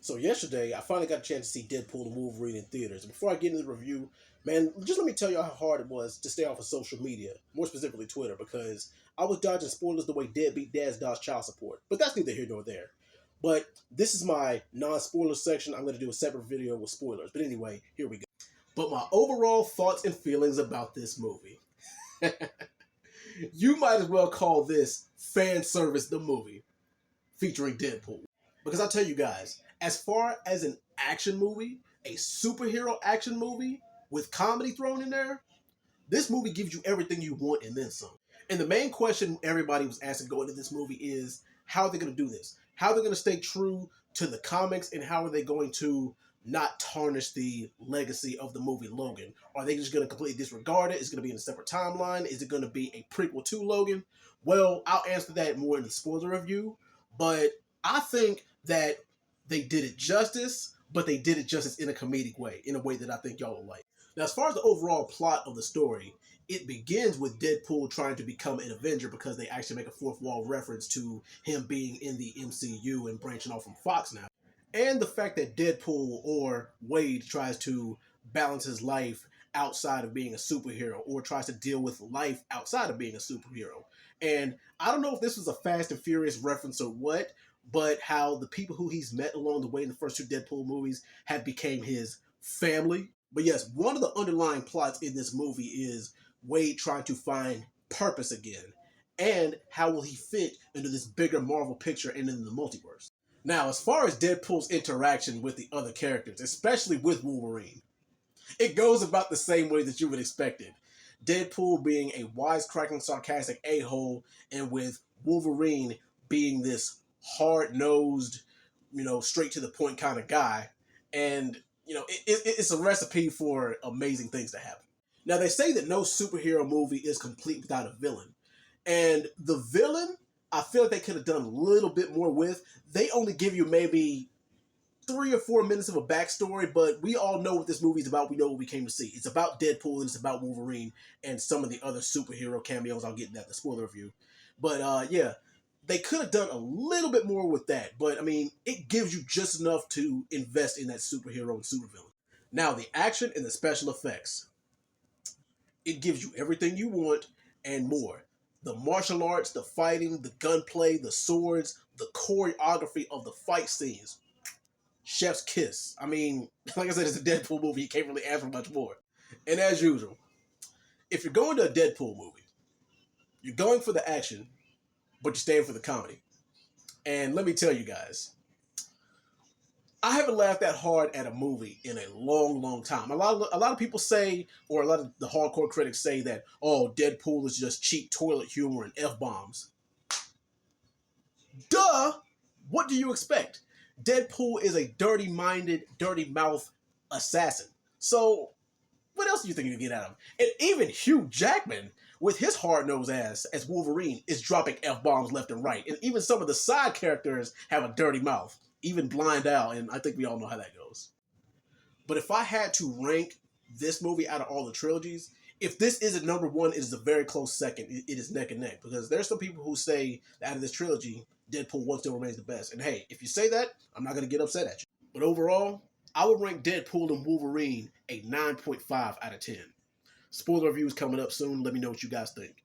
So yesterday, I finally got a chance to see Deadpool and Wolverine in theaters. And before I get into the review, man, just let me tell you how hard it was to stay off of social media, more specifically Twitter, because I was dodging spoilers the way deadbeat dads dodge child support. But that's neither here nor there. But this is my non-spoiler section. I'm going to do a separate video with spoilers. But anyway, here we go. But my overall thoughts and feelings about this movie. You might as well call this fan service the movie featuring Deadpool. Because I'll tell you guys, as far as an action movie, a superhero action movie with comedy thrown in there, this movie gives you everything you want and then some. And the main question everybody was asking going into this movie is, how are they going to do this? How are they going to stay true to the comics, and how are they going to not tarnish the legacy of the movie Logan? Are they just going to completely disregard it? Is it going to be in a separate timeline? Is it going to be a prequel to Logan? Well, I'll answer that more in the spoiler review, but I think that they did it justice, but they did it justice in a comedic way, in a way that I think y'all will like. Now, as far as the overall plot of the story, it begins with Deadpool trying to become an Avenger because they actually make a fourth wall reference to him being in the MCU and branching off from Fox now. And the fact that Deadpool, or Wade, tries to balance his life outside of being a superhero, or tries to deal with life outside of being a superhero. And I don't know if this was a Fast and Furious reference or what, but how the people who he's met along the way in the first two Deadpool movies have became his family. But yes, one of the underlying plots in this movie is Wade trying to find purpose again. And how will he fit into this bigger Marvel picture and in the multiverse? Now, as far as Deadpool's interaction with the other characters, especially with Wolverine, it goes about the same way that you would expect it. Deadpool being a wisecracking, sarcastic a-hole, and with Wolverine being this hard-nosed, straight to the point kind of guy. And, it's a recipe for amazing things to happen. Now, they say that no superhero movie is complete without a villain. And the villain, I feel like they could have done a little bit more with. They only give you maybe 3 or 4 minutes of a backstory, but we all know what this movie is about. We know what we came to see. It's about Deadpool, and it's about Wolverine, and some of the other superhero cameos. I'll get into that in the spoiler review. But yeah, they could have done a little bit more with that. But I mean, it gives you just enough to invest in that superhero and supervillain. Now, the action and the special effects. It gives you everything you want and more. The martial arts, the fighting, the gunplay, the swords, the choreography of the fight scenes. Chef's kiss. I mean, like I said, it's a Deadpool movie. You can't really ask for much more. And as usual, if you're going to a Deadpool movie, you're going for the action, but you're staying for the comedy. And let me tell you guys, I haven't laughed that hard at a movie in a long, long time. A lot of people say, or a lot of the hardcore critics say that, oh, Deadpool is just cheap toilet humor and F-bombs. Duh! What do you expect? Deadpool is a dirty-minded, dirty-mouth assassin. So, what else do you think you can get out of him? And even Hugh Jackman, with his hard-nosed ass as Wolverine, is dropping F-bombs left and right. And even some of the side characters have a dirty mouth. Even Blind Al, and I think we all know how that goes. But if I had to rank this movie out of all the trilogies, if this isn't number one, it is a very close second. It is neck and neck. Because there's some people who say that out of this trilogy, Deadpool 1 still remains the best. And hey, if you say that, I'm not going to get upset at you. But overall, I would rank Deadpool and Wolverine a 9.5 out of 10. Spoiler reviews coming up soon. Let me know what you guys think.